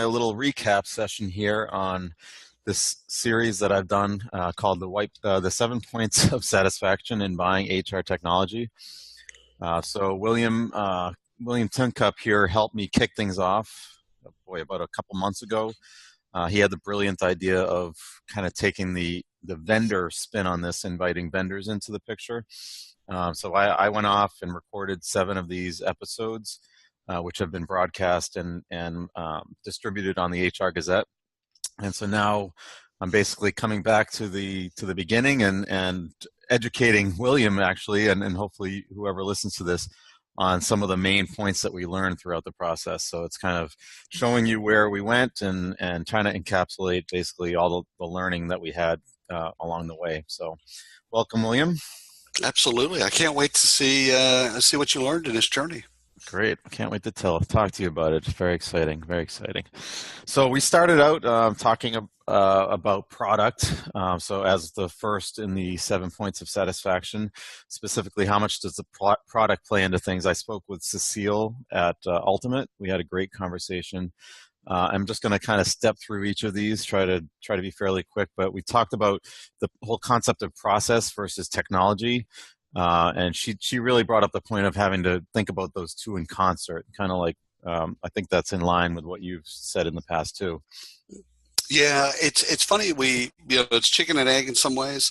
a little recap session here on this series that I've done called the 7 Points of Satisfaction in Buying HR Technology. So William Tincup here helped me kick things off, about a couple months ago. He had the brilliant idea of kind of taking the vendor spin on this, inviting vendors into the picture. So I went off and recorded 7 of these episodes, which have been broadcast and distributed on the HR Gazette. And so now I'm basically coming back to the beginning and educating William, actually, and hopefully whoever listens to this, on some of the main points that we learned throughout the process. So it's kind of showing you where we went and trying to encapsulate basically all the learning that we had along the way. So welcome, William. Absolutely. I can't wait to see what you learned in this journey. Great. I can't wait to talk to you about it. It's very exciting, very exciting. So we started out talking about product. So as the first in the 7 points of satisfaction, specifically, how much does the product play into things? I spoke with Cecile at Ultimate. We had a great conversation. I'm just going to kind of step through each of these, try to be fairly quick, but we talked about the whole concept of process versus technology. And she really brought up the point of having to think about those two in concert, kind of like, I think that's in line with what you've said in the past too. Yeah, it's funny. It's chicken and egg in some ways.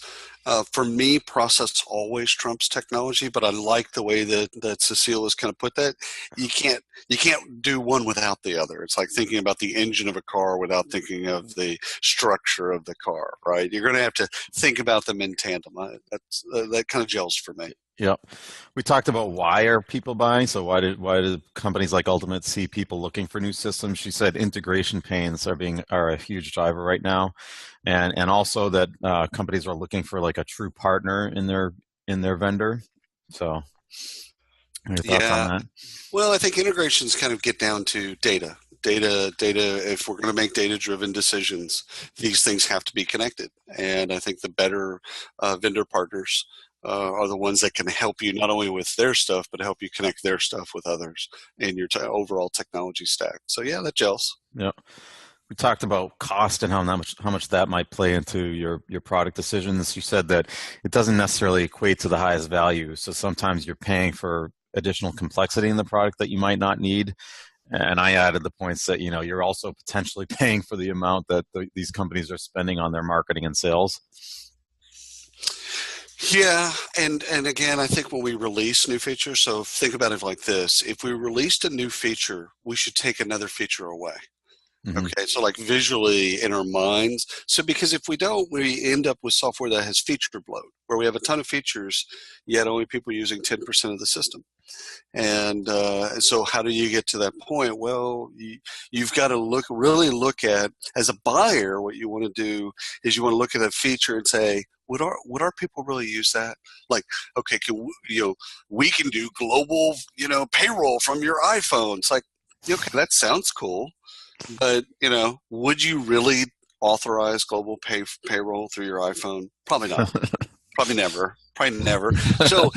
For me, process always trumps technology, but I like the way that Cecile has kind of put that. You can't do one without the other. It's like thinking about the engine of a car without thinking of the structure of the car, right? You're going to have to think about them in tandem. That kind of gels for me. Yep. We talked about why are people buying. So why do companies like Ultimate see people looking for new systems? She said integration pains are a huge driver right now, and also that companies are looking for like a true partner in their vendor. So, your thoughts on that? Well, I think integrations kind of get down to data. If we're going to make data-driven decisions, these things have to be connected. And I think the better vendor partners are the ones that can help you not only with their stuff, but help you connect their stuff with others in your overall technology stack. So yeah, that gels. Yeah. We talked about cost and how much that might play into your product decisions. You said that it doesn't necessarily equate to the highest value. So sometimes you're paying for additional complexity in the product that you might not need. And I added the points that, you're also potentially paying for the amount that these companies are spending on their marketing and sales. Yeah, and again, I think when we release new features, so think about it like this. If we released a new feature, we should take another feature away. Mm-hmm. Okay, so like visually in our minds. So because if we don't, we end up with software that has feature bloat, where we have a ton of features, yet only people using 10% of the system. And so how do you get to that point? Well, you've got to really look at, as a buyer, what you want to do is you want to look at a feature and say, would our people really use that? Like, okay, we can do global, payroll from your iPhone. It's like, okay, that sounds cool, but would you really authorize global payroll through your iPhone? Probably not. Probably never. So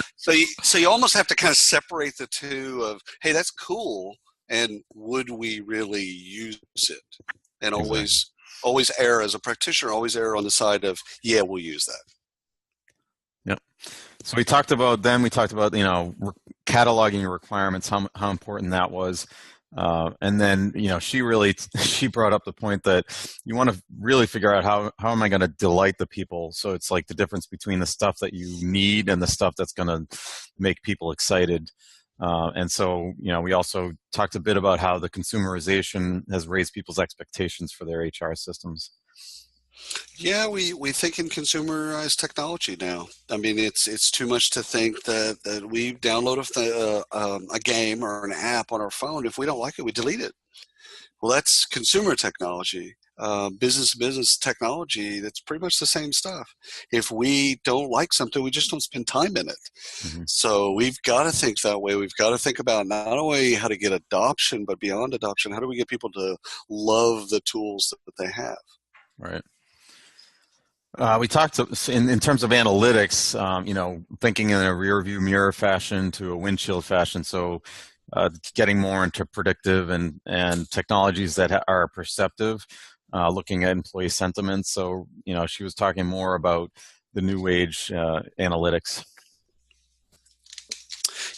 you almost have to kind of separate the two of, hey, that's cool, and would we really use it? And always err as a practitioner, always err on the side of, yeah, we'll use that. Yep. So we talked about cataloging your requirements, how important that was. And then, she brought up the point that you want to really figure out how am I going to delight the people? So it's like the difference between the stuff that you need and the stuff that's going to make people excited. And so, we also talked a bit about how the consumerization has raised people's expectations for their HR systems. Yeah, we think in consumerized technology now. I mean, it's too much to think that we download a game or an app on our phone. If we don't like it, we delete it. Well, that's consumer technology. Business technology, that's pretty much the same stuff. If we don't like something, we just don't spend time in it. Mm-hmm. So we've got to think that way. We've got to think about not only how to get adoption, but beyond adoption, how do we get people to love the tools that they have? Right. We talked in terms of analytics, thinking in a rear view mirror fashion to a windshield fashion. So, getting more into predictive and technologies that are perceptive, looking at employee sentiment. So, she was talking more about the new age analytics.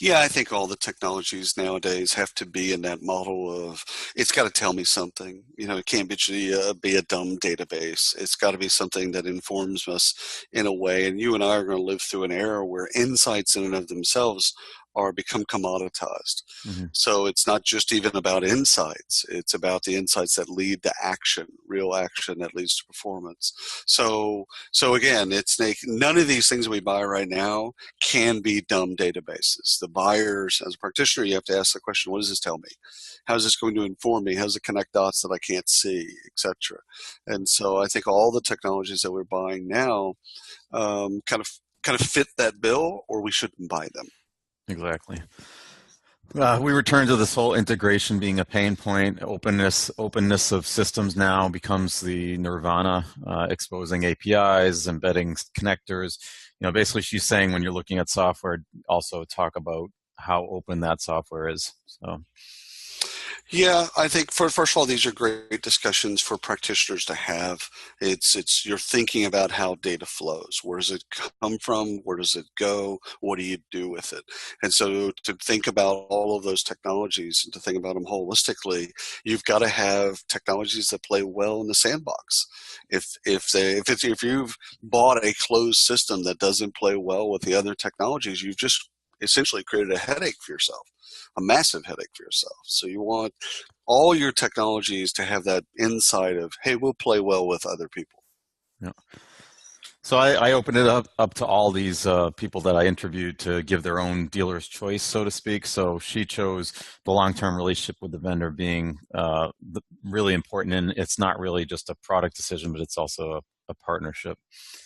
Yeah, I think all the technologies nowadays have to be in that model of it's got to tell me something. It can't be a dumb database. It's got to be something that informs us in a way. And you and I are going to live through an era where insights in and of themselves are become commoditized. Mm-hmm. So it's not just even about insights. It's about the insights that lead to action, real action that leads to performance. So again, it's like none of these things we buy right now can be dumb databases. The buyers, as a practitioner, you have to ask the question, what does this tell me? How is this going to inform me? How does it connect dots that I can't see, etc.? And so I think all the technologies that we're buying now kind of fit that bill, or we shouldn't buy them. Exactly. We return to this whole integration being a pain point. Openness of systems now becomes the nirvana, exposing APIs, embedding connectors. Basically she's saying when you're looking at software, also talk about how open that software is. So. Yeah, I think first of all, these are great discussions for practitioners to have. It's you're thinking about how data flows. Where does it come from? Where does it go? What do you do with it? And so to think about all of those technologies and to think about them holistically, you've got to have technologies that play well in the sandbox. If you've bought a closed system that doesn't play well with the other technologies, you've just essentially created a headache for yourself, a massive headache for yourself. So you want all your technologies to have that insight of, hey, we'll play well with other people. Yeah. So I opened it up to all these people that I interviewed to give their own dealer's choice, so to speak. So she chose the long-term relationship with the vendor being really important, and it's not really just a product decision, but it's also a partnership.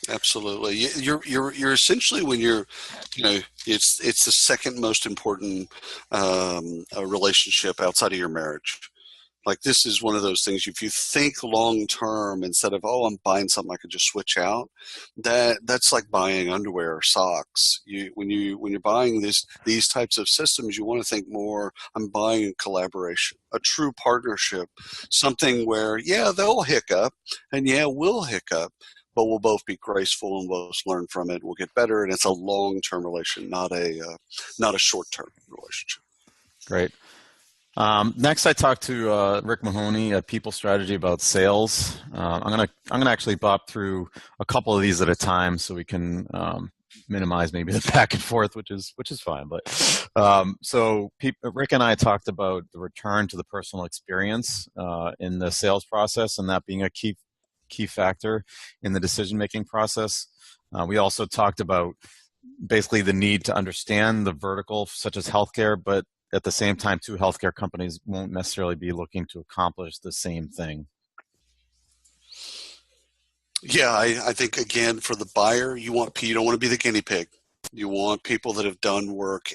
Absolutely. You're essentially when it's the second most important relationship outside of your marriage. Like this is one of those things, if you think long term instead of, oh, I'm buying something I could just switch out, that's like buying underwear or socks. When you're buying these types of systems, you want to think more, I'm buying a collaboration, a true partnership, something where, yeah, they'll hiccup and yeah, we'll hiccup, but we'll both be graceful and we'll learn from it. We'll get better, and it's a long-term relation, not a short-term relationship. Great. Next, I talked to Rick Mahoney at People Strategy about sales. I'm gonna actually bop through a couple of these at a time so we can minimize maybe the back and forth, which is fine. But so Rick and I talked about the return to the personal experience in the sales process, and that being a key factor in the decision-making process. We also talked about basically the need to understand the vertical, such as healthcare, but at the same time, two healthcare companies won't necessarily be looking to accomplish the same thing. Yeah, I think again for the buyer, you don't want to be the guinea pig. You want people that have done work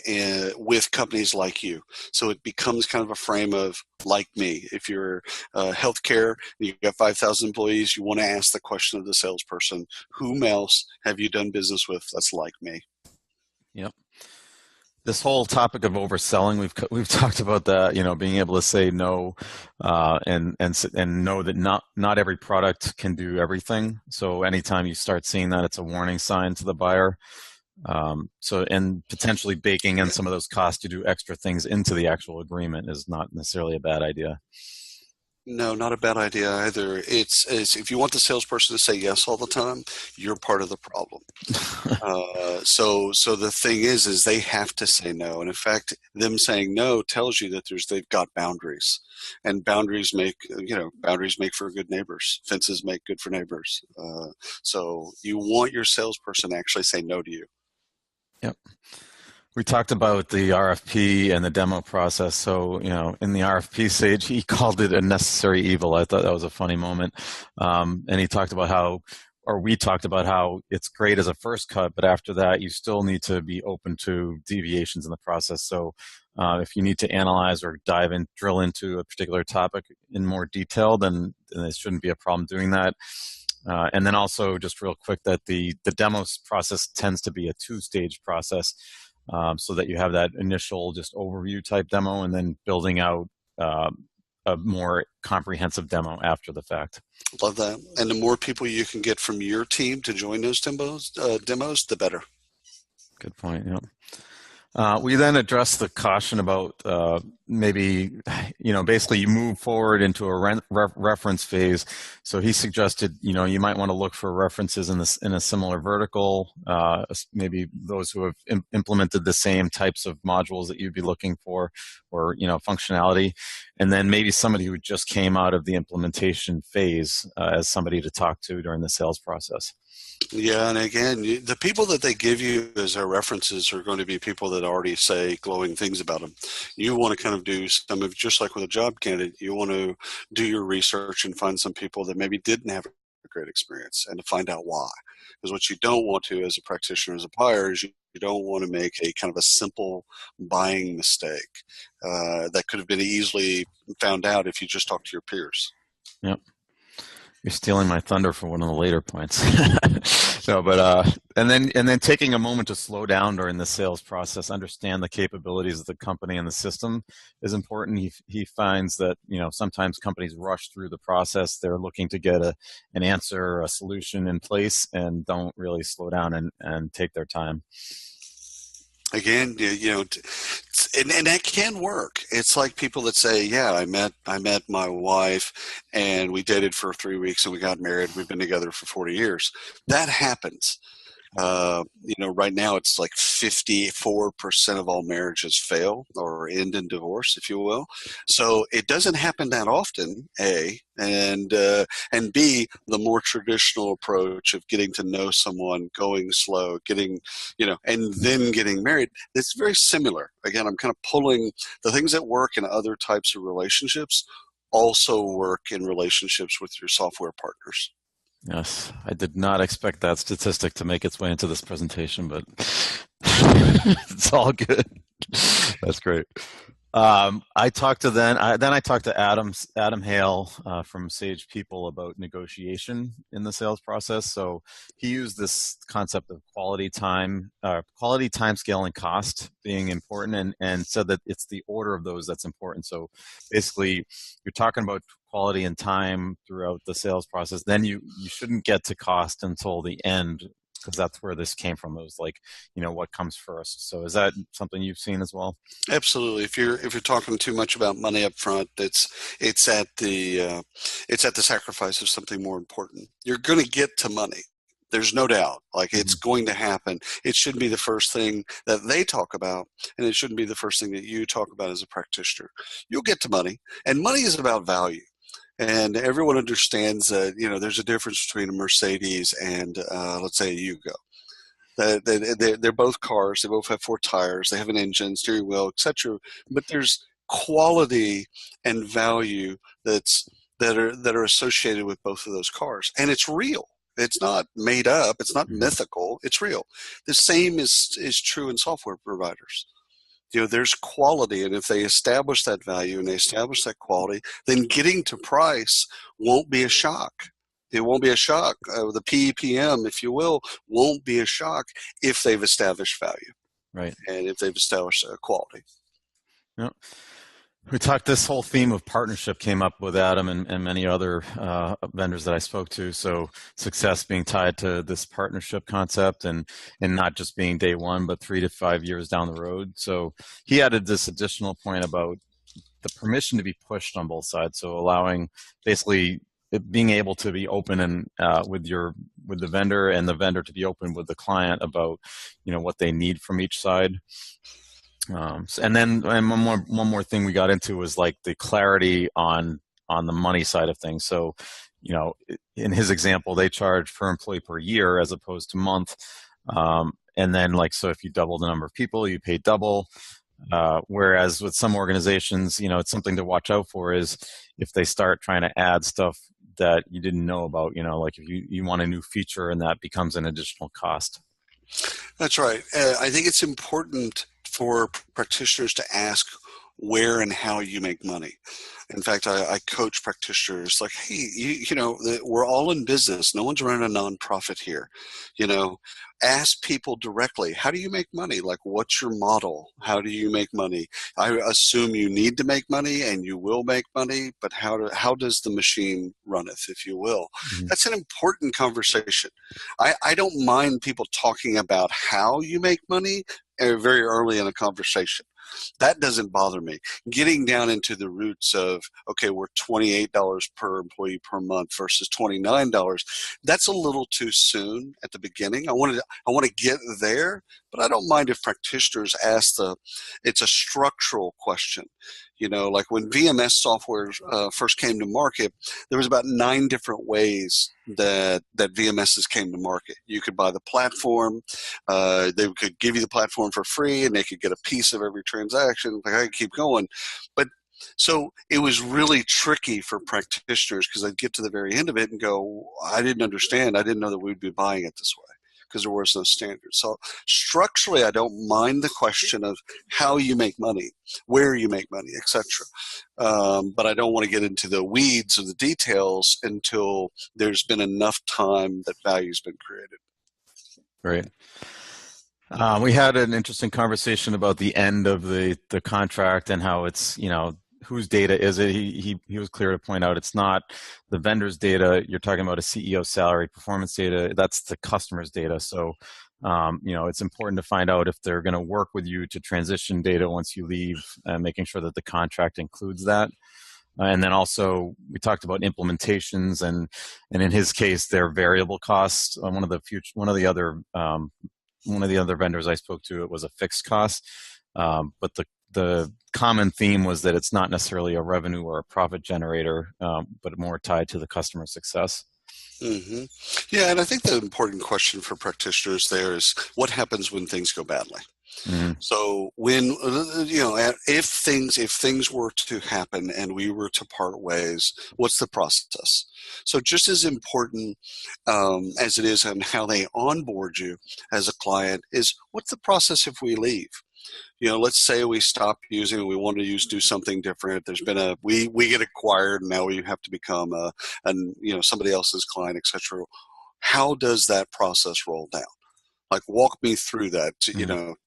with companies like you. So it becomes kind of a frame of like me. If you're healthcare and you've got 5,000 employees, you want to ask the question of the salesperson, whom else have you done business with that's like me? Yep. This whole topic of overselling, we've talked about that. Being able to say no, and know that not every product can do everything. So anytime you start seeing that, it's a warning sign to the buyer. And potentially baking in some of those costs to do extra things into the actual agreement is not necessarily a bad idea. No, not a bad idea either. It's if you want the salesperson to say yes all the time, you're part of the problem. So the thing is they have to say no, and in fact, them saying no tells you that they've got boundaries, and boundaries make for good neighbors. Fences make good for neighbors. So you want your salesperson to actually say no to you. Yep. We talked about the RFP and the demo process. So, in the RFP stage, he called it a necessary evil. I thought that was a funny moment. And we talked about how it's great as a first cut, but after that, you still need to be open to deviations in the process. So if you need to analyze or drill into a particular topic in more detail, then it shouldn't be a problem doing that. And then also just real quick that the demos process tends to be a two-stage process. so that you have that initial just overview type demo, and then building out a more comprehensive demo after the fact. Love that. And the more people you can get from your team to join those demos, the better. Good point. Yeah. We then address the caution about maybe, basically you move forward into a reference phase. So he suggested, you might want to look for references in a similar vertical, maybe those who have implemented the same types of modules that you'd be looking for, or, functionality. And then maybe somebody who just came out of the implementation phase as somebody to talk to during the sales process. Yeah, and again, the people that they give you as their references are going to be people that already say glowing things about them. You want to kind of do some of, just like with a job candidate, you want to do your research and find some people that maybe didn't have a great experience, and to find out why. Because what you don't want to, as a practitioner, as a buyer, is you don't want to make a kind of a simple buying mistake that could have been easily found out if you just talked to your peers. Yep. You're stealing my thunder for one of the later points. No, but and then taking a moment to slow down during the sales process, understand the capabilities of the company and the system is important. He finds that sometimes companies rush through the process. They're looking to get an answer, a solution in place, and don't really slow down and take their time. Again, and that can work. It's like people that say, "Yeah, I met my wife, and we dated for 3 weeks, and we got married. We've been together for 40 years." That happens. Right now it's like 54% of all marriages fail or end in divorce, if you will. So it doesn't happen that often, A, and B, the more traditional approach of getting to know someone, going slow, and then getting married, it's very similar. Again, I'm kind of pulling the things that work in other types of relationships also work in relationships with your software partners. Yes, I did not expect that statistic to make its way into this presentation, but it's all good. That's great. I talked to Adam Hale from Sage People about negotiation in the sales process. So he used this concept of quality time scale, and cost being important, and said that it's the order of those that's important. So basically, you're talking about quality and time throughout the sales process. Then you shouldn't get to cost until the end, because that's where this came from. It was like, what comes first. So is that something you've seen as well? Absolutely. If you're talking too much about money up front, it's at the sacrifice of something more important. You're going to get to money. There's no doubt. Like, it's going to happen. It shouldn't be the first thing that they talk about, and it shouldn't be the first thing that you talk about as a practitioner. You'll get to money, and money is about value. And everyone understands that, there's a difference between a Mercedes and, let's say, a Yugo. They're both cars. They both have 4 tires. They have an engine, steering wheel, etc. But there's quality and value that are associated with both of those cars, and it's real. It's not made up. It's not mythical. It's real. The same is true in software providers. There's quality, and if they establish that value and they establish that quality, then getting to price won't be a shock. It won't be a shock. The PEPM, if you will, won't be a shock if they've established value, right? And if they've established quality. Yep. We talked, this whole theme of partnership came up with Adam and many other vendors that I spoke to. So success being tied to this partnership concept, and not just being day one, but 3 to 5 years down the road. So he added this additional point about the permission to be pushed on both sides. So allowing, basically, being able to be open and with the vendor, and the vendor to be open with the client about what they need from each side. And then one more thing we got into was like the clarity on the money side of things. So, in his example, they charge per employee per year as opposed to month. And then, so if you double the number of people, you pay double. Whereas with some organizations, it's something to watch out for is if they start trying to add stuff that you didn't know about, like if you want a new feature and that becomes an additional cost. That's right. I think it's important for practitioners to ask where and how you make money. In fact, I coach practitioners like, hey, we're all in business. No one's running a nonprofit here. You know, ask people directly, how do you make money? Like, what's your model? How do you make money? I assume you need to make money and you will make money, but how does the machine runneth, if you will? Mm-hmm. That's an important conversation. I don't mind people talking about how you make money very early in a conversation. That doesn't bother me. Getting down into the roots of, okay, we're $28 per employee per month versus $29, that's a little too soon at the beginning. I want to get there, but I don't mind if practitioners ask it's a structural question. You know, like when VMS software first came to market, there was about 9 different ways that VMSs came to market. You could buy the platform, they could give you the platform for free, and they could get a piece of every transaction. Like, I could keep going, but so it was really tricky for practitioners because I'd get to the very end of it and go, I didn't understand. I didn't know that we'd be buying it this way because there was no standard. So structurally, I don't mind the question of how you make money, where you make money, etc. But I don't want to get into the weeds of the details until there's been enough time that value's been created. Right. We had an interesting conversation about the end of the contract and how it's, you know, whose data is it? He was clear to point out it's not the vendor's data. You're talking about a CEO salary, performance data. That's the customer's data. So, you know, it's important to find out if they're going to work with you to transition data once you leave, making sure that the contract includes that. And then also we talked about implementations and in his case, their variable costs. One of the other vendors I spoke to, it was a fixed cost, but the common theme was that it's not necessarily a revenue or a profit generator, but more tied to the customer success. Mm-hmm. Yeah, and I think the important question for practitioners there is what happens when things go badly. Mm-hmm. So when if things were to happen and we were to part ways, what's the process? So just as important as it is on how they onboard you as a client is what's the process if we leave? You know, let's say we stop using it, we want to do something different. There's been we get acquired and now we have to become somebody else's client, etc. How does that process roll down? Like, walk me through that.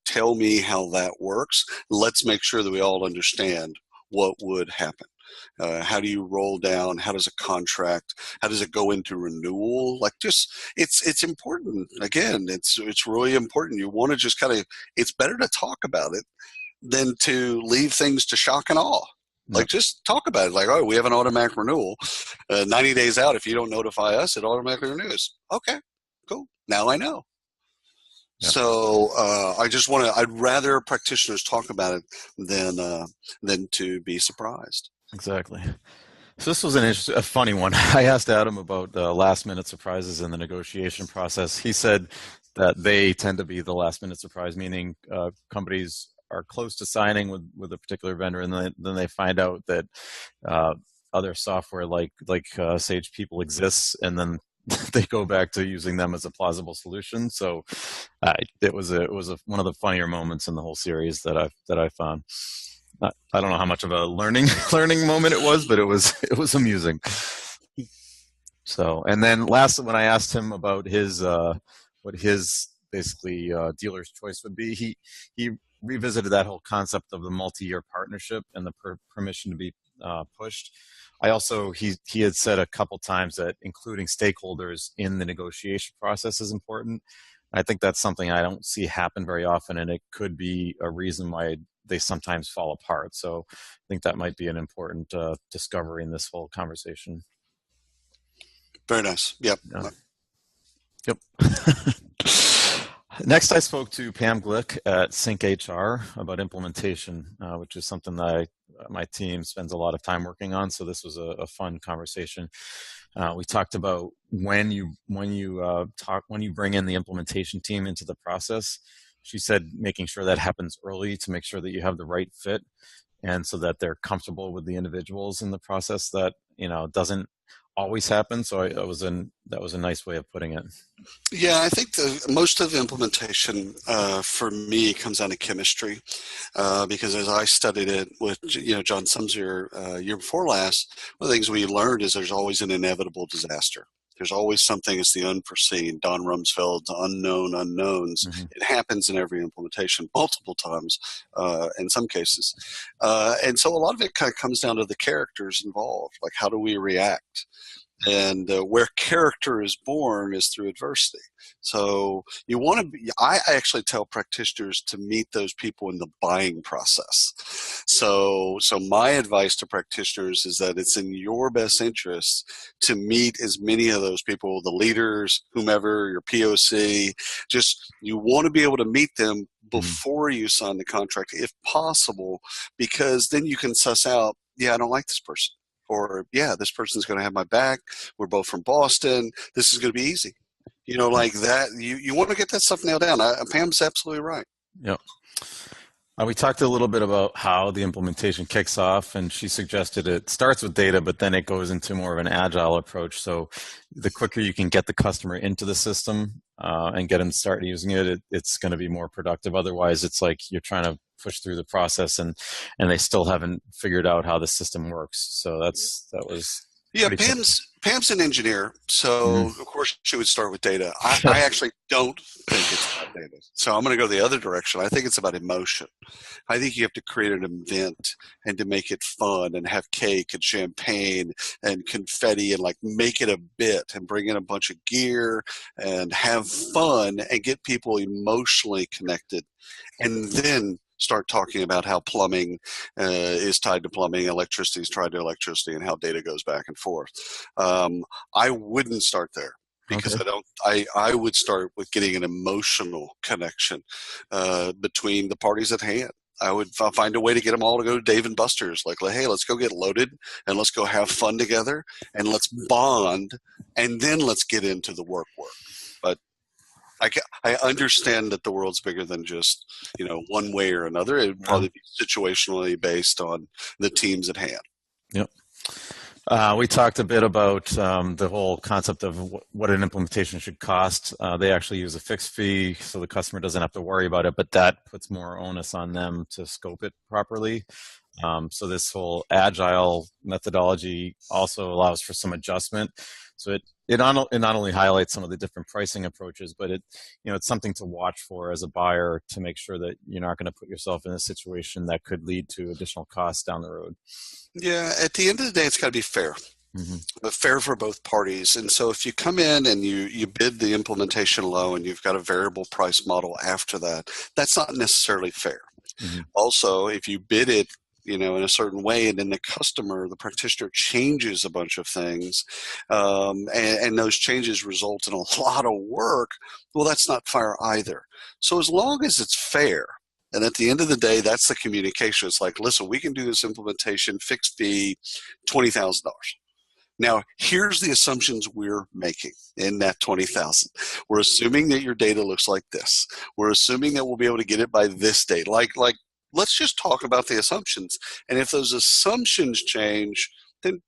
Tell me how that works. Let's make sure that we all understand what would happen. How do you roll down? How does a contract? How does it go into renewal? Like, just it's important. Again, it's really important. You want to just kind of. It's better to talk about it than to leave things to shock and awe. Yep. Like, just talk about it. Like, oh, we have an automatic renewal. 90 days out, if you don't notify us, it automatically renews. Okay, cool. Now I know. Yep. So I'd rather practitioners talk about it than to be surprised. Exactly. So this was a funny one. I asked Adam about last minute surprises in the negotiation process. He said that they tend to be the last minute surprise, meaning companies are close to signing with a particular vendor, and then they find out that other software like Sage People exists, and then they go back to using them as a plausible solution. So it was one of the funnier moments in the whole series that I found. I don't know how much of a learning moment it was, but it was amusing. So, and then last, when I asked him about what his basically dealer's choice would be, he revisited that whole concept of the multi-year partnership and the permission to be pushed. He had said a couple times that including stakeholders in the negotiation process is important. I think that's something I don't see happen very often, and it could be a reason why they sometimes fall apart. So I think that might be an important discovery in this whole conversation. Very nice. Yep. Yeah. Yep. Next, I spoke to Pam Glick at SyncHR about implementation, which is something that my team spends a lot of time working on. So this was a fun conversation. We talked about when you bring in the implementation team into the process. She said making sure that happens early to make sure that you have the right fit, and so that they're comfortable with the individuals in the process. That doesn't always happen. So that was a nice way of putting it. Yeah, I think most of the implementation for me comes down to chemistry, because as I studied it with John Sumser year before last, one of the things we learned is there's always an inevitable disaster. There's always something as the unforeseen, Don Rumsfeld's unknown unknowns. Mm-hmm. It happens in every implementation multiple times in some cases. And so a lot of it kind of comes down to the characters involved, like how do we react? And where character is born is through adversity. So you want to be, I actually tell practitioners to meet those people in the buying process. So my advice to practitioners is that it's in your best interest to meet as many of those people, the leaders, whomever, your POC. Just, you want to be able to meet them before you sign the contract, if possible, because then you can suss out, yeah, I don't like this person. Or, yeah, this person's going to have my back. We're both from Boston. This is going to be easy. Like that. You want to get that stuff nailed down. Pam's absolutely right. Yep. We talked a little bit about how the implementation kicks off, and she suggested it starts with data, but then it goes into more of an agile approach. So the quicker you can get the customer into the system and get them to start using it, it's going to be more productive. Otherwise, it's like you're trying to push through the process and they still haven't figured out how the system works. So that was Pam's an engineer, so of course she would start with data. I actually don't think it's about data, so I'm going to go the other direction. I think it's about emotion. I think you have to create an event and to make it fun and have cake and champagne and confetti and like make it a bit and bring in a bunch of gear and have fun and get people emotionally connected, and then start talking about how plumbing is tied to plumbing, electricity is tied to electricity, and how data goes back and forth. I wouldn't start there, because I would start with getting an emotional connection between the parties at hand. I would find a way to get them all to go to Dave and Buster's. Like, hey, let's go get loaded and let's go have fun together and let's bond, and then let's get into the work. But I understand that the world's bigger than just, one way or another. It would probably be situationally based on the teams at hand. Yep. We talked a bit about the whole concept of what an implementation should cost. They actually use a fixed fee, so the customer doesn't have to worry about it, but that puts more onus on them to scope it properly. So this whole agile methodology also allows for some adjustment. So it not only highlights some of the different pricing approaches, but it's something to watch for as a buyer to make sure that you're not going to put yourself in a situation that could lead to additional costs down the road. Yeah, at the end of the day, it's got to be fair. But fair for both parties. And so if you come in and you bid the implementation low and you've got a variable price model after that, that's not necessarily fair. Also, if you bid it in a certain way, and then the practitioner changes a bunch of things, and those changes result in a lot of work, well, that's not fair either. So as long as it's fair, and at the end of the day, that's the communication. It's like, listen, we can do this implementation, fixed fee, $20,000. Now, here's the assumptions we're making in that $20,000. We're assuming that your data looks like this. We're assuming that we'll be able to get it by this date. Let's just talk about the assumptions. And if those assumptions change, then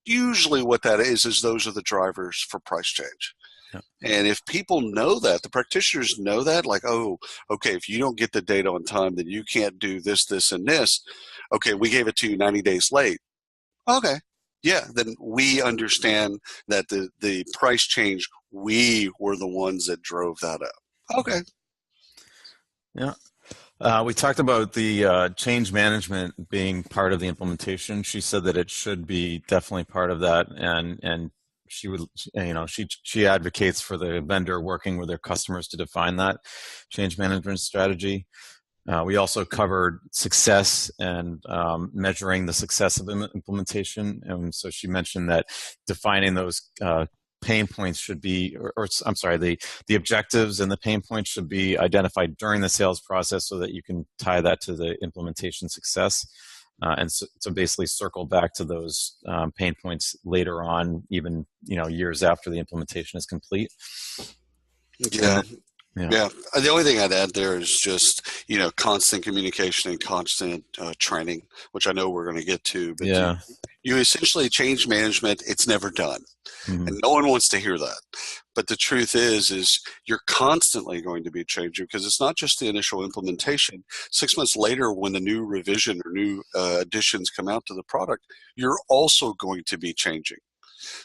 usually what that is those are the drivers for price change. Yeah. And if people know that, the practitioners know that, like, oh, okay, if you don't get the data on time, then you can't do this, this, and this. Okay, we gave it to you 90 days late. Okay. Yeah, then we understand that the price change, we were the ones that drove that up. Okay. Yeah. We talked about the change management being part of the implementation. She said that it should be definitely part of that, and she would, she advocates for the vendor working with their customers to define that change management strategy. We also covered success and measuring the success of implementation, and so she mentioned that defining those pain points should be, I'm sorry, the objectives and the pain points should be identified during the sales process so that you can tie that to the implementation success. And so basically circle back to those pain points later on, even, years after the implementation is complete. Yeah. Yeah. The only thing I'd add there is just, constant communication and constant training, which I know we're going to get to. But You essentially change management, it's never done. Mhm. And no one wants to hear that. But the truth is you're constantly going to be changing, because it's not just the initial implementation. 6 months later, when the new revision or new additions come out to the product, you're also going to be changing.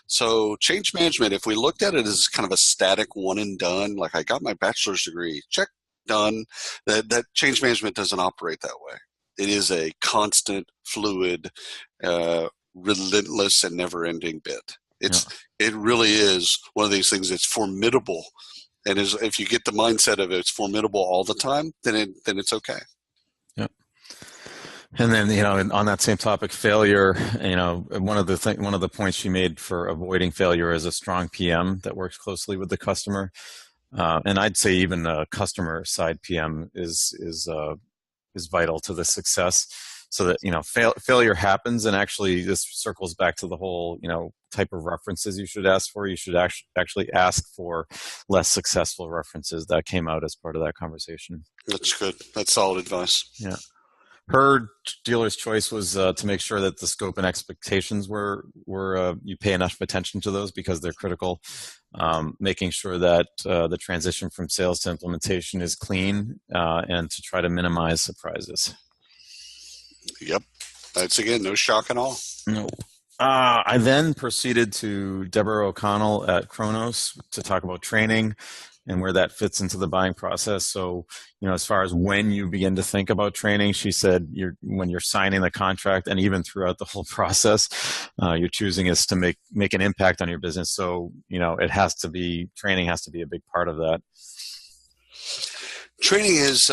So change management, if we looked at it as kind of a static one and done, like I got my bachelor's degree, check, done, that change management doesn't operate that way. It is a constant, fluid, relentless, and never-ending bit. Yeah. It really is one of these things that's formidable, and if you get the mindset of it's formidable all the time, then it's okay. Yeah. And then, on that same topic, failure, one of the points she made for avoiding failure is a strong PM that works closely with the customer. And I'd say even a customer side PM is vital to the success, so that failure happens. And actually, this circles back to the whole type of references you should ask for. You should actually ask for less successful references. That came out as part of that conversation. That's good. That's solid advice. Yeah. Her dealer's choice was to make sure that the scope and expectations were you pay enough attention to those, because they're critical. Making sure that the transition from sales to implementation is clean, and to try to minimize surprises. Yep. That's, again, no shock at all. No. I then proceeded to Deborah O'Connell at Kronos to talk about training and where that fits into the buying process. So, as far as when you begin to think about training, she said when you're signing the contract, and even throughout the whole process, you're choosing is to make an impact on your business. So, training has to be a big part of that. Training is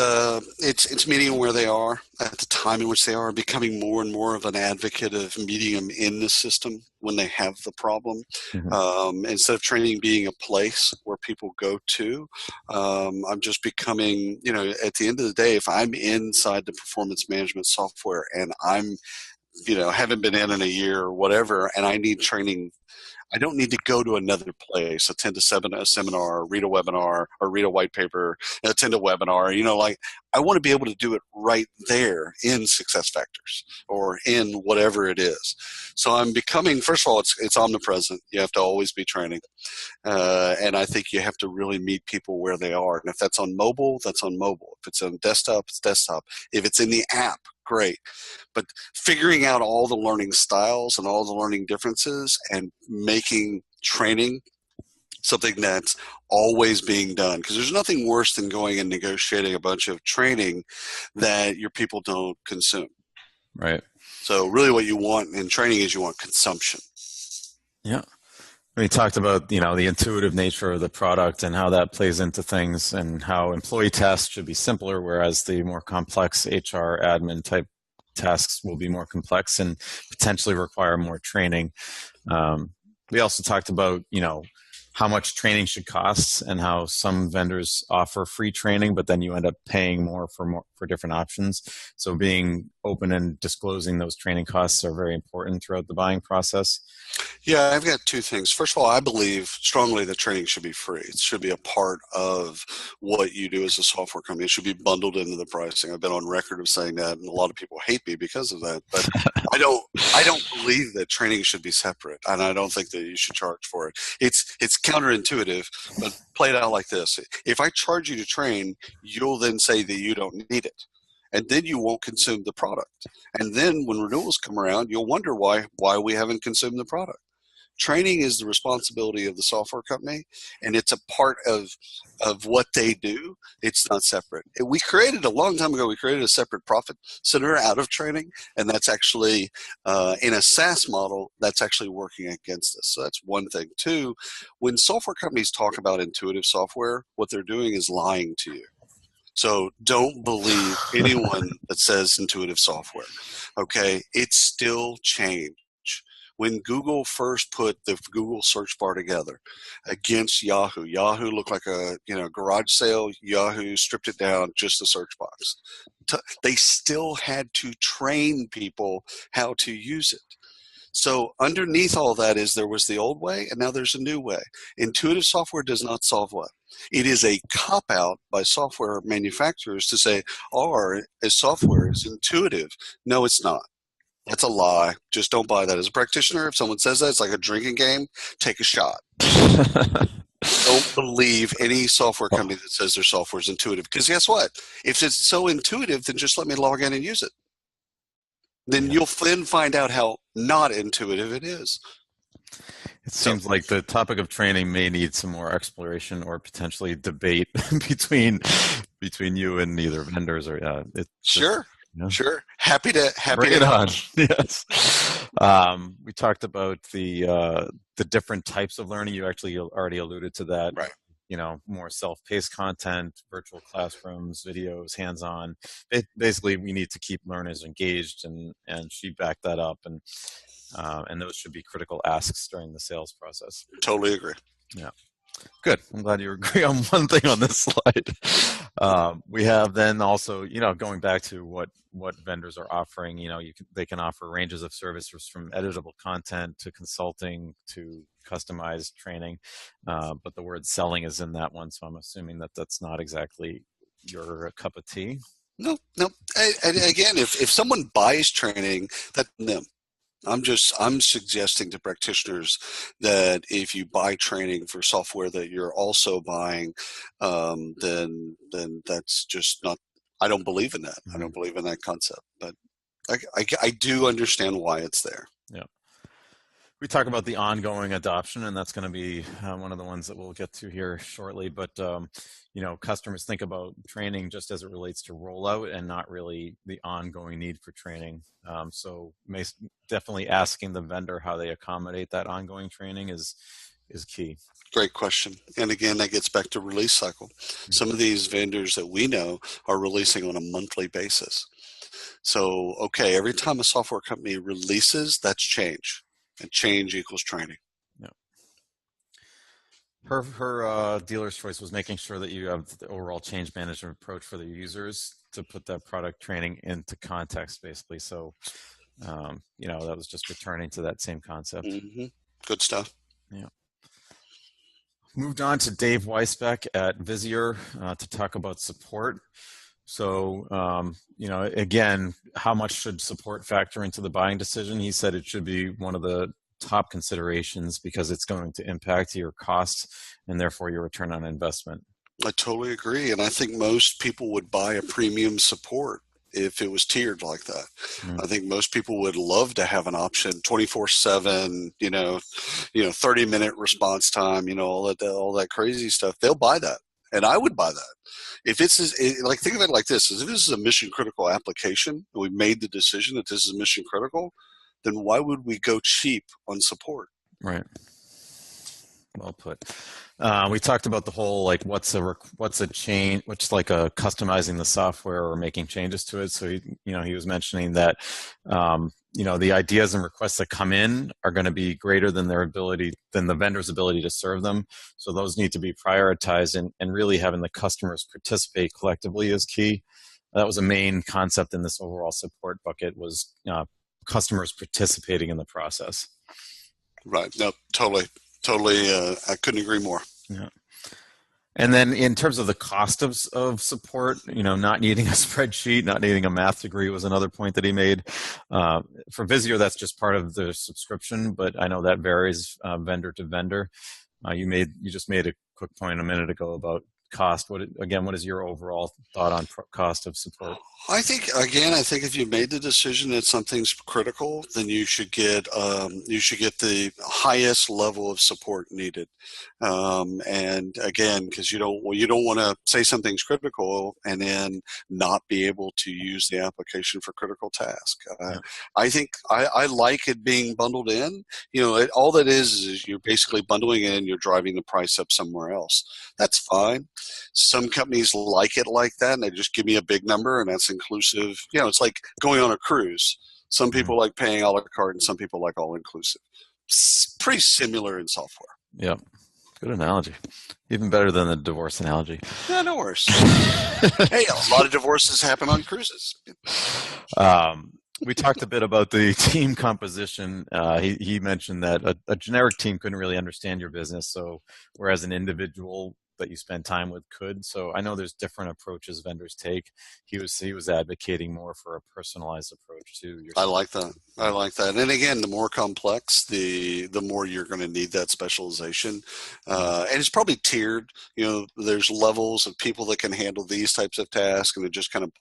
it's meeting where they are at the time in which they are, becoming more and more of an advocate of meeting them in the system when they have the problem. Mm-hmm. Instead of training being a place where people go to, I'm just becoming, at the end of the day, if I'm inside the performance management software and I'm, haven't been in a year or whatever, and I need training, I don't need to go to another place, attend a seminar, read a webinar, or read a white paper, attend a webinar. I want to be able to do it right there in SuccessFactors or in whatever it is. So I'm becoming, first of all, it's omnipresent. You have to always be training. And I think you have to really meet people where they are. And if that's on mobile, that's on mobile. If it's on desktop, it's desktop. If it's in the app, great. But figuring out all the learning styles and all the learning differences and making training something that's always being done, because there's nothing worse than going and negotiating a bunch of training that your people don't consume. Right. So really what you want in training is you want consumption. Yeah. We talked about, the intuitive nature of the product and how that plays into things, and how employee tasks should be simpler, whereas the more complex HR admin type tasks will be more complex and potentially require more training. We also talked about, how much training should cost, and how some vendors offer free training, but then you end up paying more for different options. So being open and disclosing those training costs are very important throughout the buying process. Yeah, I've got two things. First of all, I believe strongly that training should be free. It should be a part of what you do as a software company. It should be bundled into the pricing. I've been on record of saying that, and a lot of people hate me because of that. But I don't believe that training should be separate, and I don't think that you should charge for it. It's counterintuitive, but play it out like this. If I charge you to train, you'll then say that you don't need it. And then you won't consume the product. And then when renewals come around, you'll wonder why we haven't consumed the product. Training is the responsibility of the software company, and it's a part of what they do. It's not separate. We created a long time ago, we created a separate profit center out of training, and that's actually, in a SaaS model, that's actually working against us. So that's one thing. Two, when software companies talk about intuitive software, what they're doing is lying to you. So don't believe anyone that says intuitive software. Okay, it's still change. When Google first put the Google search bar together against Yahoo, Yahoo looked like a garage sale. Yahoo stripped it down, just a search box. They still had to train people how to use it. So underneath all that is there was the old way, and now there's a new way. Intuitive software does not solve what? It is a cop-out by software manufacturers to say, our software is intuitive. No, it's not. That's a lie. Just don't buy that. As a practitioner, if someone says that, it's like a drinking game, take a shot. Don't believe any software company that says their software is intuitive. Because guess what? If it's so intuitive, then just let me log in and use it. Then Yeah. you'll then find out how not intuitive it is. It seems like the topic of training may need some more exploration or potentially debate between you and either vendors or Sure. you know, Sure. Happy to bring it on. Yes. We talked about the different types of learning. You actually already alluded to that. Right. You know, more self-paced content, virtual classrooms, videos, hands-on. Basically, we need to keep learners engaged, and she backed that up, and those should be critical asks during the sales process. Totally agree. Yeah. Good. I'm glad you agree on one thing on this slide. We have then also, going back to what vendors are offering, they can offer ranges of services from editable content to consulting to customized training. But the word selling is in that one, so I'm assuming that that's not exactly your cup of tea. No. And again, if someone buys training, that's them. I'm suggesting to practitioners that if you buy training for software that you're also buying, then that's just not. I don't believe in that. I don't believe in that concept. But I do understand why it's there. Yeah. We talk about the ongoing adoption, and that's going to be one of the ones that we'll get to here shortly. But customers think about training just as it relates to rollout, and not really the ongoing need for training. So definitely asking the vendor how they accommodate that ongoing training is key. Great question. And again, that gets back to release cycle. Some of these vendors that we know are releasing on a monthly basis. So, okay, every time a software company releases, that's change. And change equals training. Yeah. Her dealer's choice was making sure that you have the overall change management approach for the users to put that product training into context, basically. So, that was just returning to that same concept. Mm-hmm. Good stuff. Yeah. Moved on to Dave Weisbeck at Visier to talk about support. So, again, how much should support factor into the buying decision? He said it should be one of the top considerations because it's going to impact your costs and therefore your return on investment. I totally agree. And I think most people would buy a premium support if it was tiered like that. I think most people would love to have an option 24/7, 30-minute response time, all that crazy stuff. They'll buy that. And I would buy that. If it's like, think of it like this: if this is a mission critical application, and we've made the decision that this is mission critical, then why would we go cheap on support? Right. Well put. We talked about the whole what's a change, what's customizing the software or making changes to it. So he was mentioning that the ideas and requests that come in are going to be greater than the vendor's ability to serve them. So those need to be prioritized, and really having the customers participate collectively is key. That was a main concept in this overall support bucket, was customers participating in the process. Right. No, totally. I couldn't agree more. Yeah. And then in terms of the cost of support, not needing a spreadsheet, not needing a math degree was another point that he made. For Visier, that's just part of the subscription, but I know that varies vendor to vendor. You just made a quick point a minute ago about cost. What is your overall thought on cost of support? I think if you made the decision that something's critical, then you should get the highest level of support needed. And again, because you don't want to say something's critical and then not be able to use the application for critical task. I think I like it being bundled in. All that is you're basically bundling in, you're driving the price up somewhere else. That's fine. Some companies like it like that, and they just give me a big number, and that's inclusive. It's like going on a cruise. Some people like paying a la carte, and some people like all inclusive. Pretty similar in software. Yeah, good analogy. Even better than the divorce analogy. Yeah, no worse. Hey, a lot of divorces happen on cruises. We talked a bit about the team composition. He mentioned that a generic team couldn't really understand your business. So whereas an individual that you spend time with could. So I know there's different approaches vendors take. He was advocating more for a personalized approach to your I software. like that. I like that. And again, the more complex, the more you're going to need that specialization. And it's probably tiered. You know, there's levels of people that can handle these types of tasks, and it just kind of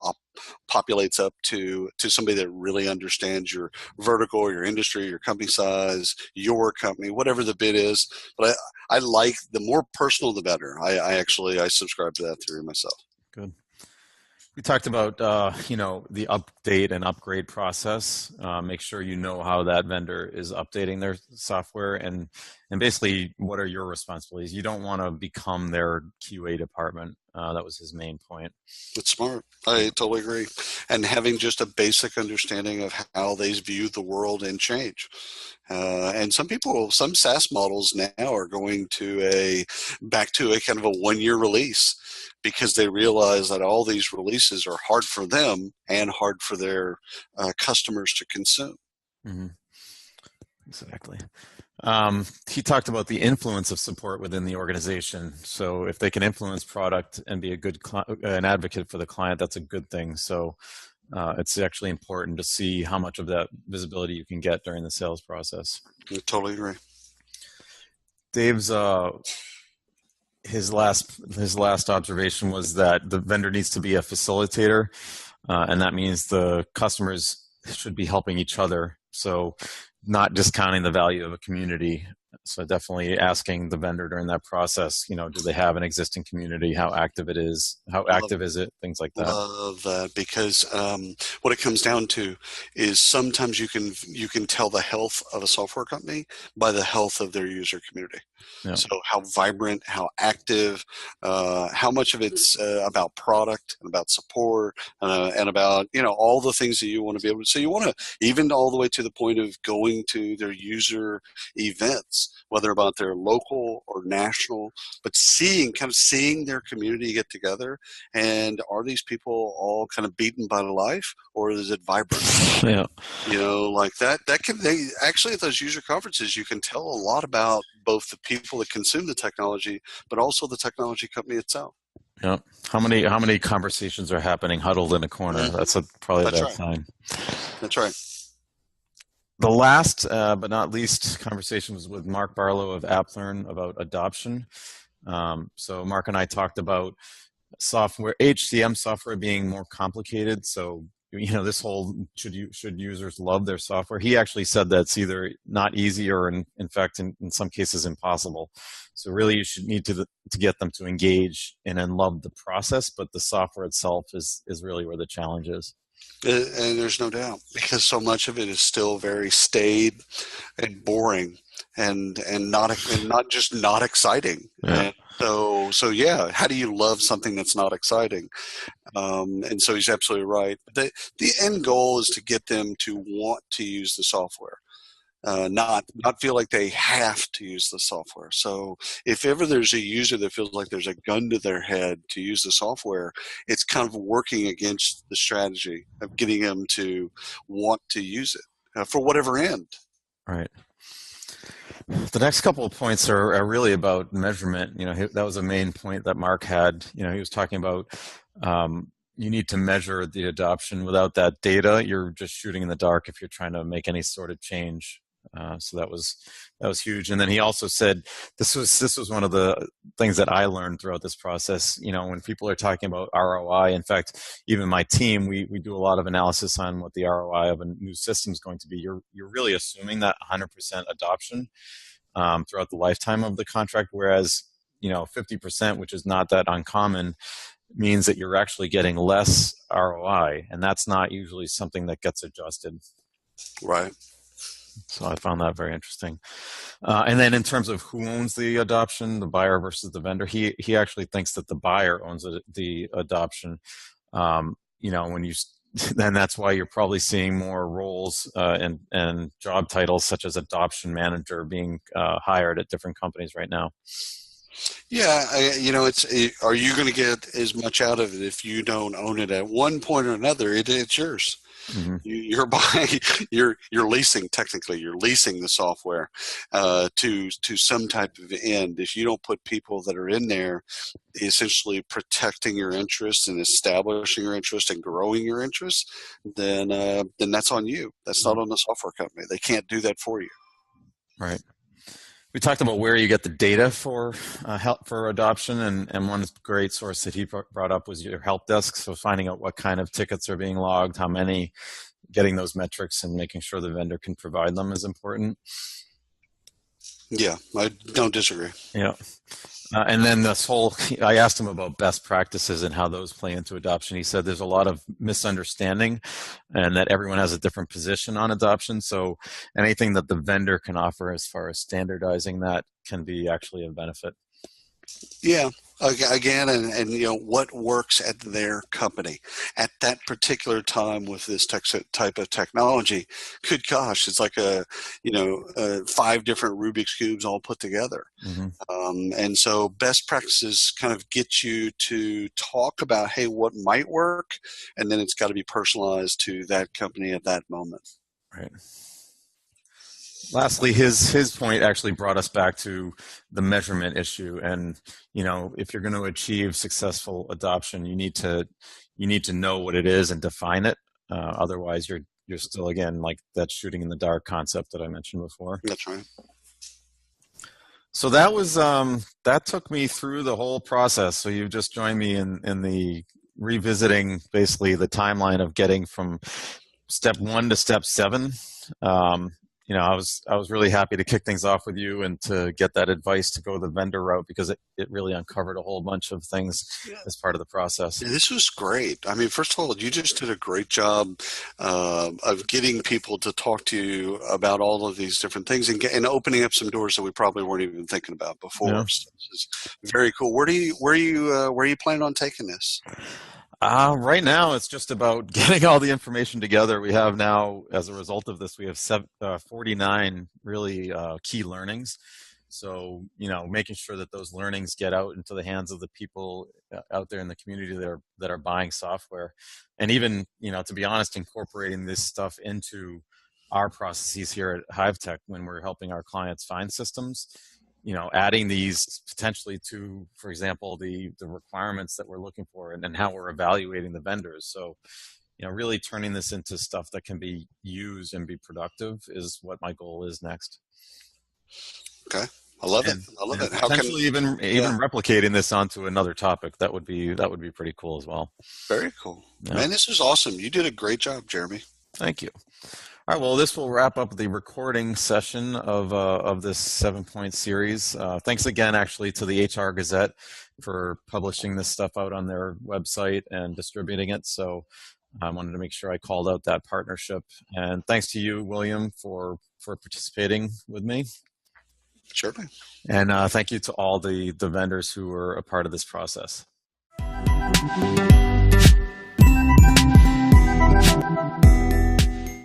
populates up to somebody that really understands your vertical, your industry, your company size, your company, whatever the bid is. But I like the more personal, the better. I subscribe to that theory myself. Good. We talked about the update and upgrade process. Make sure you know how that vendor is updating their software, and basically what are your responsibilities. You don't want to become their QA department. That was his main point. It's smart. I totally agree. And having just a basic understanding of how they view the world and change. And some SaaS models now are going to back to a kind of a 1-year release, because they realize that all these releases are hard for them and hard for their customers to consume. Mm-hmm. Exactly. He talked about the influence of support within the organization. So if they can influence product and be an advocate for the client, that's a good thing. So it's actually important to see how much of that visibility you can get during the sales process. I totally agree. Dave's his last observation was that the vendor needs to be a facilitator, and that means the customers should be helping each other. So not discounting the value of a community. So definitely asking the vendor during that process, do they have an existing community? How active it is? How active is it? Things like that. Love that, because what it comes down to is sometimes you can tell the health of a software company by the health of their user community. Yeah. So how vibrant, how active, how much of it's about product and about support and about all the things that you want to be able to. So you want to, even all the way to the point of going to their user events, whether about their local or national, but seeing their community get together. And are these people all kind of beaten by life, or is it vibrant? Yeah. Like that they actually, at those user conferences, you can tell a lot about both the people that consume the technology, but also the technology company itself. Yeah. How many conversations are happening huddled in a corner? Mm-hmm. That's probably a bad sign. That's right. The last but not least conversation was with Mark Barlow of AppLearn about adoption. So Mark and I talked about HCM software being more complicated. So this whole should users love their software. He actually said that's either not easy or in fact in some cases impossible. So really you should need to get them to engage and then love the process, but the software itself is really where the challenge is. And there's no doubt, because so much of it is still very staid and boring and not just not exciting. Yeah. And so yeah, how do you love something that's not exciting? And so he's absolutely right. The end goal is to get them to want to use the software. Not feel like they have to use the software. So if ever there's a user that feels like there's a gun to their head to use the software, it's kind of working against the strategy of getting them to want to use it for whatever end. Right. The next couple of points are really about measurement. That was a main point that Mark had. He was talking about you need to measure the adoption. Without that data, you're just shooting in the dark if you're trying to make any sort of change. So that was huge. And then he also said this was one of the things that I learned throughout this process. When people are talking about ROI, in fact, even my team, we do a lot of analysis on what the ROI of a new system is going to be. You're really assuming that 100% adoption throughout the lifetime of the contract, whereas 50%, which is not that uncommon, means that you're actually getting less ROI, and that's not usually something that gets adjusted. Right. So I found that very interesting. And then in terms of who owns the adoption, the buyer versus the vendor, he actually thinks that the buyer owns the adoption. Then that's why you're probably seeing more roles and job titles such as adoption manager being hired at different companies right now. Yeah, are you going to get as much out of it if you don't own it at one point or another? It's yours. Hmm. You're buying, you're leasing. Technically, you're leasing the software to some type of end. If you don't put people that are in there, essentially protecting your interests and establishing your interest and growing your interests, then that's on you. That's not on the software company. They can't do that for you. Right. We talked about where you get the data for help for adoption, and one great source that he brought up was your help desk. So finding out what kind of tickets are being logged, how many, getting those metrics and making sure the vendor can provide them is important. Yeah, I don't disagree. Yeah. And then this whole, I asked him about best practices and how those play into adoption. He said there's a lot of misunderstanding and that everyone has a different position on adoption. So anything that the vendor can offer as far as standardizing that can be actually a benefit. Yeah. Again, and what works at their company at that particular time with this type of technology. Good gosh, it's like five different Rubik's cubes all put together. Mm-hmm. And so best practices kind of get you to talk about, hey, what might work, and then it's got to be personalized to that company at that moment. Right. Lastly, his point actually brought us back to the measurement issue. And if you're going to achieve successful adoption, you need to know what it is and define it. Otherwise, you're still, again, like that shooting in the dark concept that I mentioned before. That's right. So that was that took me through the whole process. So you've just joined me in the revisiting basically the timeline of getting from step 1 to step 7. I was really happy to kick things off with you and to get that advice to go the vendor route, because it really uncovered a whole bunch of things as part of the process. Yeah, this was great. I mean, first of all, you just did a great job of getting people to talk to you about all of these different things and opening up some doors that we probably weren't even thinking about before. Yeah. So this is very cool. Where are you planning on taking this? Right now, it's just about getting all the information together. We have now, as a result of this, we have 49 really key learnings. So, making sure that those learnings get out into the hands of the people out there in the community that are buying software. And even, to be honest, incorporating this stuff into our processes here at HiveTech when we're helping our clients find systems. Adding these potentially to, for example, the requirements that we're looking for and how we're evaluating the vendors. So, really turning this into stuff that can be used and be productive is what my goal is next. Okay. I love it. I love it. Potentially even replicating this onto another topic. That would be pretty cool as well. Very cool. Yeah. Man, this is awesome. You did a great job, Jeremy. Thank you. All right, well, this will wrap up the recording session of this 7-point series. Thanks again, actually, to the HR Gazette for publishing this stuff out on their website and distributing it. So I wanted to make sure I called out that partnership. And thanks to you, William, for participating with me. Sure. And thank you to all the vendors who were a part of this process.